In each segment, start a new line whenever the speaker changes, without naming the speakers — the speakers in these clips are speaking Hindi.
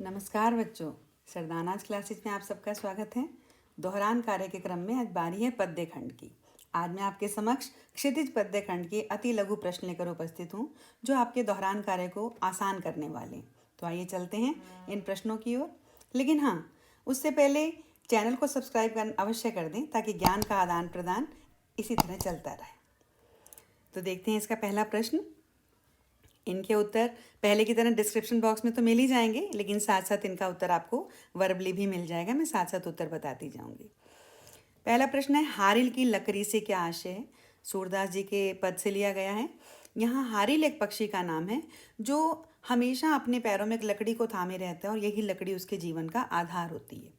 नमस्कार बच्चों, सरदानाज क्लासेस में आप सबका स्वागत है। दोहरान कार्य के क्रम में आज बारी है पद्य खंड की। आज मैं आपके समक्ष क्षितिज पद्य खंड के अति लघु प्रश्न लेकर उपस्थित हूँ, जो आपके दोहरान कार्य को आसान करने वाले हैं। तो आइए चलते हैं इन प्रश्नों की ओर। लेकिन हाँ, उससे पहले चैनल को सब्सक्राइब करना अवश्य कर दें, ताकि ज्ञान का आदान प्रदान इसी तरह चलता रहे। तो देखते हैं इसका पहला प्रश्न। इनके उत्तर पहले की तरह डिस्क्रिप्शन बॉक्स में तो मिल ही जाएंगे, लेकिन साथ साथ इनका उत्तर आपको वर्बली भी मिल जाएगा। मैं साथ साथ उत्तर बताती जाऊंगी। पहला प्रश्न है, हारिल की लकड़ी से क्या आशय है? सूरदास जी के पद से लिया गया है। यहाँ हारिल एक पक्षी का नाम है जो हमेशा अपने पैरों में एक लकड़ी को थामे रहता है और यही लकड़ी उसके जीवन का आधार होती है।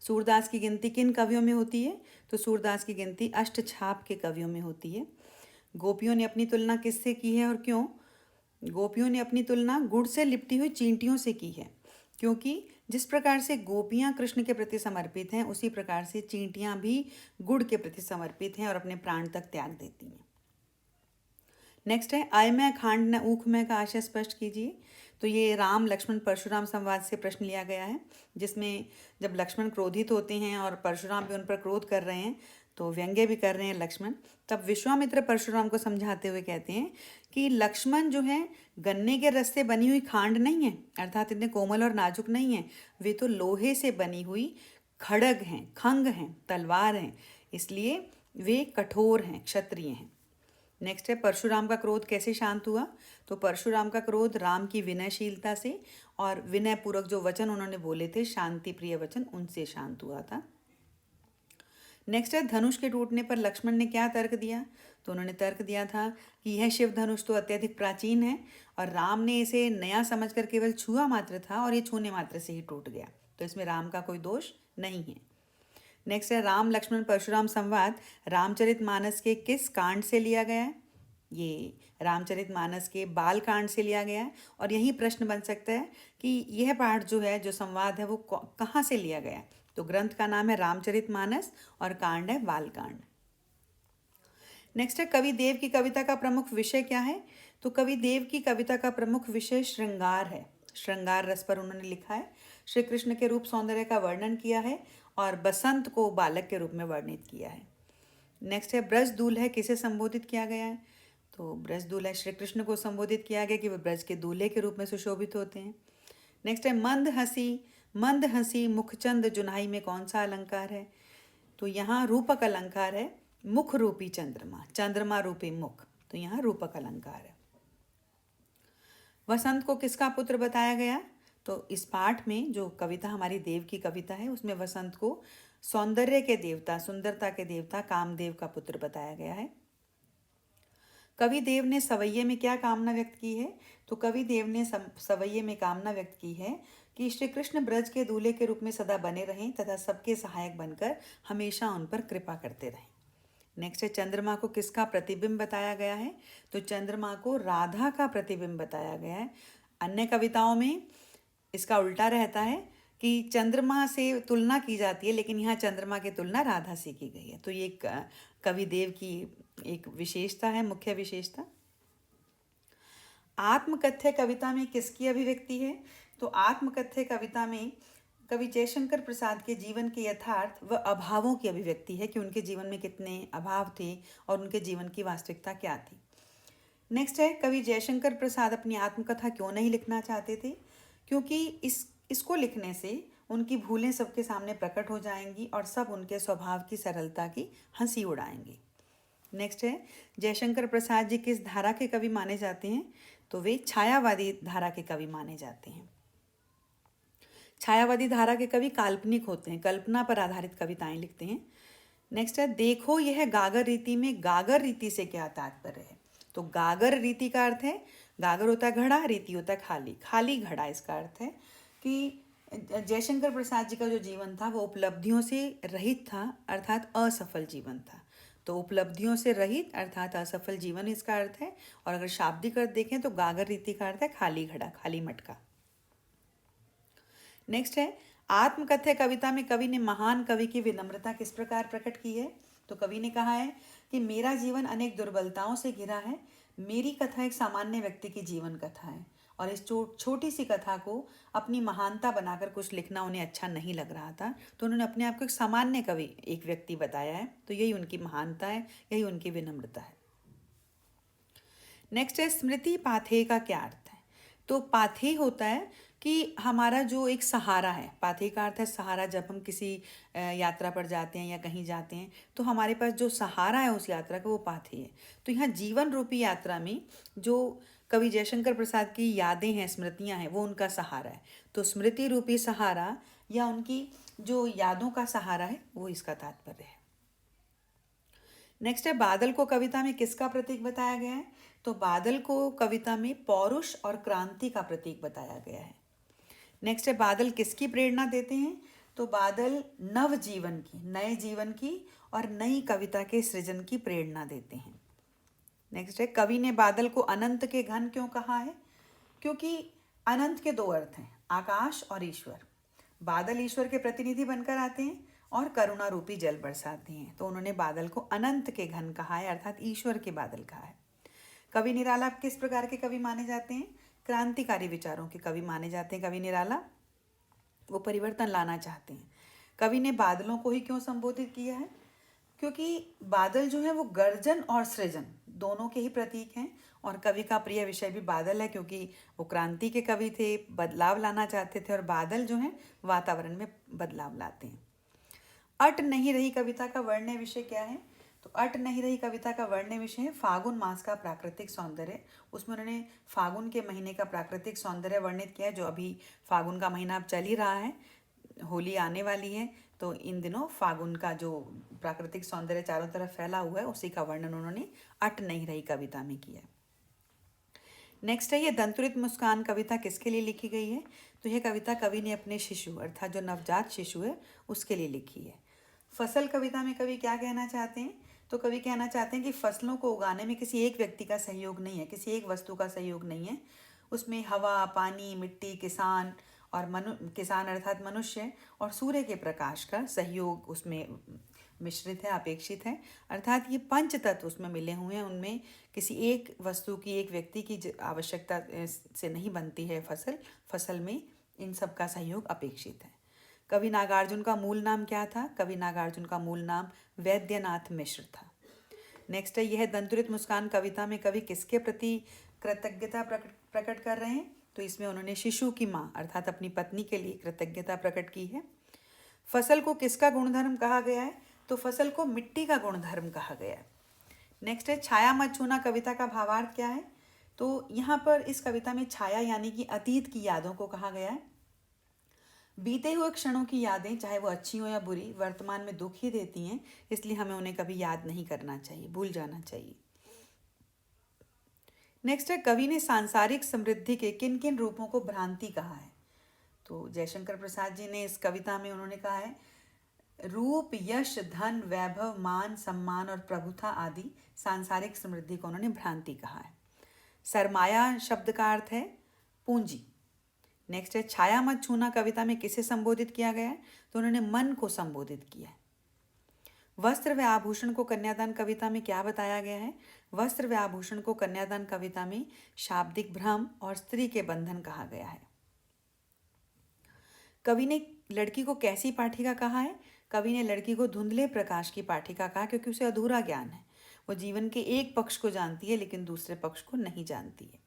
सूरदास की गिनती किन कवियों में होती है? तो सूरदास की गिनती अष्टछाप के कवियों में होती है। गोपियों ने अपनी तुलना किससे की है और क्यों? गोपियों ने अपनी तुलना गुड़ से लिपटी हुई चींटियों से की है, क्योंकि जिस प्रकार से गोपियां कृष्ण के प्रति समर्पित हैं, उसी प्रकार से चींटियां भी गुड़ के प्रति समर्पित हैं और अपने प्राण तक त्याग देती हैं। नेक्स्ट है, अयमय खांड न ऊखमय का आशय स्पष्ट कीजिए। तो ये राम लक्ष्मण परशुराम संवाद से प्रश्न लिया गया है, जिसमें जब लक्ष्मण क्रोधित होते हैं और परशुराम भी उन पर क्रोध कर रहे हैं, तो व्यंग्य भी कर रहे हैं लक्ष्मण, तब विश्वामित्र परशुराम को समझाते हुए कहते हैं कि लक्ष्मण जो है गन्ने के रस से बनी हुई खांड नहीं है, अर्थात इतने कोमल और नाजुक नहीं है। वे तो लोहे से बनी हुई खड़ग हैं, खंग हैं, तलवार हैं, इसलिए वे कठोर हैं, क्षत्रिय हैं। नेक्स्ट है, परशुराम का क्रोध कैसे शांत हुआ? तो परशुराम का क्रोध राम की विनयशीलता से और विनय पूर्वक जो वचन उन्होंने बोले थे, शांति प्रिय वचन, उनसे शांत हुआ था। नेक्स्ट है, धनुष के टूटने पर लक्ष्मण ने क्या तर्क दिया? तो उन्होंने तर्क दिया था कि यह शिव धनुष तो अत्यधिक प्राचीन है और राम ने इसे नया समझकर केवल छुआ मात्र था और ये छूने मात्र से ही टूट गया, तो इसमें राम का कोई दोष नहीं है। नेक्स्ट है, राम लक्ष्मण परशुराम संवाद रामचरितमानस के किस कांड से लिया गया है? ये रामचरितमानस के बाल कांड से लिया गया है। और यही प्रश्न बन सकता है कि यह पाठ जो है, जो संवाद है, वो कहाँ से लिया गया है? तो ग्रंथ का नाम है रामचरितमानस और कांड है बाल कांड। नेक्स्ट है, कवि देव की कविता का प्रमुख विषय क्या है? तो कवि देव की कविता का प्रमुख विषय श्रृंगार है। श्रृंगार रस पर उन्होंने लिखा है। श्री कृष्ण के रूप सौंदर्य का वर्णन किया है और बसंत को बालक के रूप में वर्णित किया है। नेक्स्ट है, ब्रज दूल्हे किसे संबोधित किया गया है? तो ब्रज दूल्हे श्री कृष्ण को संबोधित किया गया कि वे ब्रज के दूल्हे के रूप में सुशोभित होते हैं। नेक्स्ट है, मंद हंसी मुखचंद जुनाई में कौन सा अलंकार है? तो यहाँ रूपक अलंकार है, मुख रूपी चंद्रमा, चंद्रमा रूपी मुख, तो यहाँ रूपक अलंकार है। वसंत को किसका पुत्र बताया गया? तो इस पाठ में जो कविता हमारी देव की कविता है, उसमें वसंत को सौंदर्य के देवता, सुंदरता के देवता कामदेव का पुत्र बताया गया है। कवि देव ने सवैये में क्या कामना व्यक्त की है? तो कवि देव ने सवैये में कामना व्यक्त की है कि श्री कृष्ण ब्रज के दूल्हे के रूप में सदा बने रहें तथा सबके सहायक बनकर हमेशा उन पर कृपा करते रहें। नेक्स्ट है, चंद्रमा को किसका प्रतिबिंब बताया गया है? तो चंद्रमा को राधा का प्रतिबिंब बताया गया है। अन्य कविताओं में इसका उल्टा रहता है कि चंद्रमा से तुलना की जाती है, लेकिन यहाँ चंद्रमा की तुलना राधा से की गई है। तो ये कवि देव की एक विशेषता है, मुख्य विशेषता। आत्मकथ्य कविता में किसकी अभिव्यक्ति है? तो आत्मकथ्य कविता में कवि जयशंकर प्रसाद के जीवन के यथार्थ व अभावों की अभिव्यक्ति है कि उनके जीवन में कितने अभाव थे और उनके जीवन की वास्तविकता क्या थी। नेक्स्ट है, कवि जयशंकर प्रसाद अपनी आत्मकथा क्यों नहीं लिखना चाहते थे? क्योंकि इसको लिखने से उनकी भूलें सबके सामने प्रकट हो जाएंगी और सब उनके स्वभाव की सरलता की हंसी उड़ाएंगे। नेक्स्ट है, जयशंकर प्रसाद जी किस धारा के कवि माने जाते हैं? तो वे छायावादी धारा के कवि माने जाते हैं। छायावादी धारा के कवि काल्पनिक होते हैं, कल्पना पर आधारित कविताएं लिखते हैं। नेक्स्ट है, देखो यह गागर रीति में गागर रीति से क्या तात्पर्य है? तो गागर रीति का अर्थ है, गागर होता है घड़ा, रीति होता है खाली, खाली घड़ा। इसका अर्थ है कि जयशंकर प्रसाद जी का जो जीवन था वो उपलब्धियों से रहित था, अर्थात असफल जीवन था। तो उपलब्धियों से रहित अर्थात असफल जीवन इसका अर्थ है। और अगर शाब्दिक अर्थ देखें तो गागर रीति का अर्थ है खाली घड़ा, खाली मटका। नेक्स्ट है, आत्मकथ्य कविता में कवि ने महान कवि की विनम्रता किस प्रकार प्रकट की है? तो कवि ने कहा है कि मेरा जीवन अनेक दुर्बलताओं से घिरा है, मेरी कथा एक सामान्य व्यक्ति की जीवन कथा है और इस छोटी सी कथा को अपनी महानता बनाकर कुछ लिखना उन्हें अच्छा नहीं लग रहा था, तो उन्होंने अपने आप को एक सामान्य कवि, एक व्यक्ति बताया है। तो यही उनकी महानता है, यही उनकी विनम्रता है। नेक्स्ट है स्मृति पाथेय का क्या अर्थ है। तो पाथेय होता है कि हमारा जो एक सहारा है। पाथेय का अर्थ है सहारा। जब हम किसी यात्रा पर जाते हैं या कहीं जाते हैं तो हमारे पास जो सहारा है उस यात्रा का, वो पाथेय है। तो यहाँ जीवन रूपी यात्रा में जो कवि जयशंकर प्रसाद की यादें हैं, स्मृतियाँ हैं, वो उनका सहारा है। तो स्मृति रूपी सहारा या उनकी जो यादों का सहारा है, वो इसका तात्पर्य है। नेक्स्ट है बादल को कविता में किसका प्रतीक बताया गया है। तो बादल को कविता में पौरुष और क्रांति का प्रतीक बताया गया है। नेक्स्ट है बादल किसकी प्रेरणा देते हैं। तो बादल नव जीवन की, नए जीवन की और नई कविता के सृजन की प्रेरणा देते हैं। नेक्स्ट है कवि ने बादल को अनंत के घन क्यों कहा है। क्योंकि अनंत के दो अर्थ हैं, आकाश और ईश्वर। बादल ईश्वर के प्रतिनिधि बनकर आते हैं और करुणा रूपी जल बरसाते हैं। तो उन्होंने बादल को अनंत के घन कहा है, अर्थात ईश्वर के बादल कहा है। कवि निराला किस प्रकार के कवि माने जाते हैं। क्रांतिकारी विचारों के कवि माने जाते हैं कवि निराला। वो परिवर्तन लाना चाहते हैं। कवि ने बादलों को ही क्यों संबोधित किया है। क्योंकि बादल जो है वो गर्जन और सृजन दोनों के ही प्रतीक हैं। और कवि का प्रिय विषय भी बादल है, क्योंकि वो क्रांति के कवि थे, बदलाव लाना चाहते थे, और बादल जो हैं वातावरण में बदलाव लाते हैं। अट नहीं रही कविता का वर्ण्य विषय क्या है। तो अट नहीं रही कविता का वर्ण्य विषय है फागुन मास का प्राकृतिक सौंदर्य। उसमें उन्होंने फागुन के महीने का प्राकृतिक सौंदर्य वर्णित किया है। जो अभी फागुन का महीना अब चल ही रहा है, होली आने वाली है, तो इन दिनों फागुन का जो प्राकृतिक सौंदर्य चारों तरफ फैला हुआ है, उसी का वर्णन उन्होंने अट नहीं रही कविता में किया। नेक्स्ट है ये दंतुरित मुस्कान कविता किसके लिए लिखी गई है। तो यह कविता कवि ने अपने शिशु, अर्थात जो नवजात शिशु है, उसके लिए लिखी है। फसल कविता में कवि क्या कहना चाहते हैं। तो कवि कहना चाहते हैं कि फसलों को उगाने में किसी एक व्यक्ति का सहयोग नहीं है, किसी एक वस्तु का सहयोग नहीं है। उसमें हवा, पानी, मिट्टी, किसान और किसान अर्थात मनुष्य और सूर्य के प्रकाश का सहयोग उसमें मिश्रित है, अपेक्षित है। अर्थात ये पंच तत्व उसमें मिले हुए हैं। उनमें किसी एक वस्तु की, एक व्यक्ति की आवश्यकता से नहीं बनती है फसल। फसल में इन सब का सहयोग अपेक्षित है। कवि नागार्जुन का मूल नाम क्या था। कवि नागार्जुन का मूल नाम वैद्यनाथ मिश्र था। नेक्स्ट है यह दंतुरित मुस्कान कविता में कवि किसके प्रति कृतज्ञता प्रकट कर रहे हैं। तो इसमें उन्होंने शिशु की माँ अर्थात अपनी पत्नी के लिए कृतज्ञता प्रकट की है। फसल को किसका गुणधर्म कहा गया है। तो फसल को मिट्टी का गुणधर्म कहा गया है। नेक्स्ट है छाया मत छूना कविता का भावार्थ क्या है। तो यहाँ पर इस कविता में छाया यानी कि अतीत की यादों को कहा गया है। बीते हुए क्षणों की यादें, चाहे वो अच्छी हो या बुरी, वर्तमान में दुख ही देती हैं, इसलिए हमें उन्हें कभी याद नहीं करना चाहिए, भूल जाना चाहिए। नेक्स्ट है कवि ने सांसारिक समृद्धि के किन किन रूपों को भ्रांति कहा है। तो जयशंकर प्रसाद जी ने इस कविता में उन्होंने कहा है रूप, यश, धन, वैभव, मान, सम्मान और प्रभुता आदि सांसारिक समृद्धि को उन्होंने भ्रांति कहा है। सरमाया शब्द का अर्थ है पूंजी। नेक्स्ट है छाया मत छूना कविता में किसे संबोधित किया गया है। तो उन्होंने मन को संबोधित किया है। वस्त्र व आभूषण को कन्यादान कविता में क्या बताया गया है। वस्त्र व आभूषण को कन्यादान कविता में शाब्दिक भ्रम और स्त्री के बंधन कहा गया है। कवि ने लड़की को कैसी पाठिका कहा है। कवि ने लड़की को धुंधले प्रकाश की पाठिका कहा, क्योंकि उसे अधूरा ज्ञान है। वो जीवन के एक पक्ष को जानती है लेकिन दूसरे पक्ष को नहीं जानती है।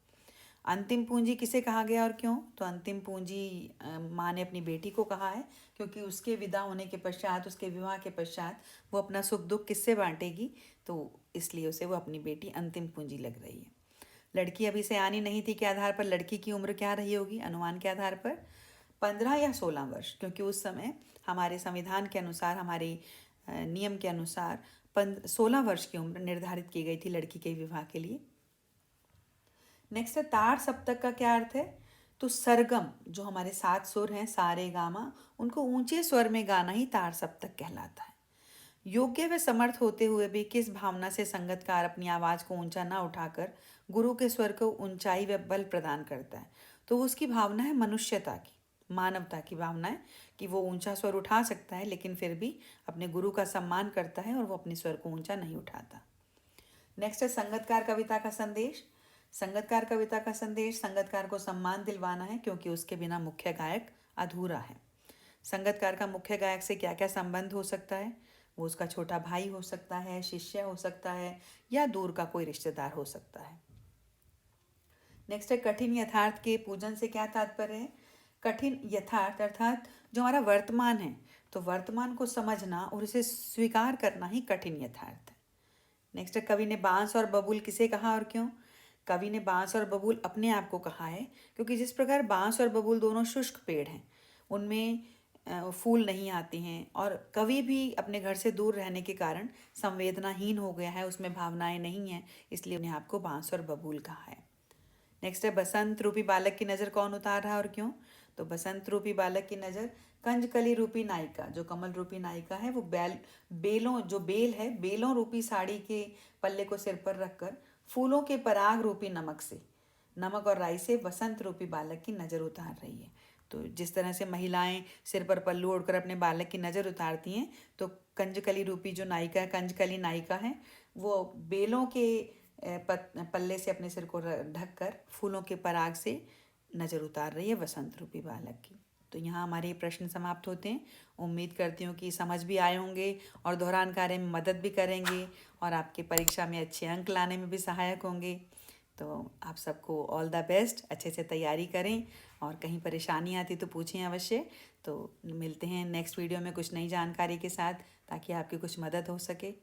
अंतिम पूंजी किसे कहा गया और क्यों। तो अंतिम पूंजी माँ ने अपनी बेटी को कहा है, क्योंकि उसके विदा होने के पश्चात, उसके विवाह के पश्चात वो अपना सुख दुख किससे बांटेगी, तो इसलिए उसे वो अपनी बेटी अंतिम पूंजी लग रही है। लड़की अभी सयानी नहीं थी के आधार पर लड़की की उम्र क्या रही होगी, अनुमान के आधार पर 15 या 16 वर्ष, क्योंकि उस समय हमारे संविधान के अनुसार, हमारे नियम के अनुसार 16 वर्ष की उम्र निर्धारित की गई थी लड़की के विवाह के लिए। नेक्स्ट है तार सप्तक का क्या अर्थ है। तो सरगम, जो हमारे 7 सुर हैं, सा रे गा मा, उनको ऊंचे स्वर में गाना ही तार सप्तक कहलाता है। योग्य व समर्थ होते हुए भी किस भावना से संगतकार अपनी आवाज़ को ऊंचा ना उठाकर गुरु के स्वर को ऊंचाई व बल प्रदान करता है। तो उसकी भावना है मनुष्यता की, मानवता की भावना है कि वो ऊंचा स्वर उठा सकता है, लेकिन फिर भी अपने गुरु का सम्मान करता है और वो अपने स्वर को ऊंचा नहीं उठाता। नेक्स्ट है संगतकार कविता का संदेश। संगतकार कविता का संदेश, संगतकार को सम्मान दिलवाना है क्योंकि उसके बिना मुख्य गायक अधूरा है। संगतकार का मुख्य गायक से क्या क्या संबंध हो सकता है? वो उसका छोटा भाई हो सकता है, शिष्य हो सकता है, या दूर का कोई रिश्तेदार हो सकता है। नेक्स्ट है, कठिन यथार्थ के पूजन से क्या तात्पर्य है? कठिन यथार्थ अर्थात जो हमारा वर्तमान है, तो वर्तमान को समझना और उसे स्वीकार करना ही कठिन यथार्थ है। नेक्स्ट है, कवि ने बांस और बबूल किसे कहा और क्यों? कवि ने बांस और बबूल अपने आप को कहा है क्योंकि जिस प्रकार बांस और बबूल दोनों शुष्क पेड़ हैं, उनमें फूल नहीं आते हैं, और कवि भी अपने घर से दूर रहने के कारण संवेदनाहीन हो गया है, उसमें भावनाएं नहीं हैं, इसलिए उन्हें आपको बांस और बबूल कहा है। नेक्स्ट है, बसंत रूपी बालक की नज़र कौन उतार रहा है और क्यों? तो बसंत रूपी बालक की नज़र कंजकली रूपी नायिका, जो कमल रूपी नायिका है, वो बेल है, बेलों रूपी साड़ी के पल्ले को सिर पर रखकर फूलों के पराग रूपी नमक और राई से बसंत रूपी बालक की नज़र उतार रही है। तो जिस तरह से महिलाएं सिर पर पल्लू ओढ़कर अपने बालक की नज़र उतारती हैं, तो कंजकली रूपी जो नायिका है, कंजकली नायिका है, वो बेलों के पल्ले से अपने सिर को ढककर फूलों के पराग से नज़र उतार रही है वसंत रूपी बालक की। तो यहाँ हमारे प्रश्न समाप्त होते हैं। उम्मीद करती हूँ कि समझ भी आए होंगे और दोहरान कार्य में मदद भी करेंगे और आपके परीक्षा में अच्छे अंक लाने में भी सहायक होंगे। तो आप सबको ऑल द बेस्ट, अच्छे से तैयारी करें और कहीं परेशानी आती तो पूछें अवश्य। तो मिलते हैं नेक्स्ट वीडियो में कुछ नई जानकारी के साथ, ताकि आपकी कुछ मदद हो सके।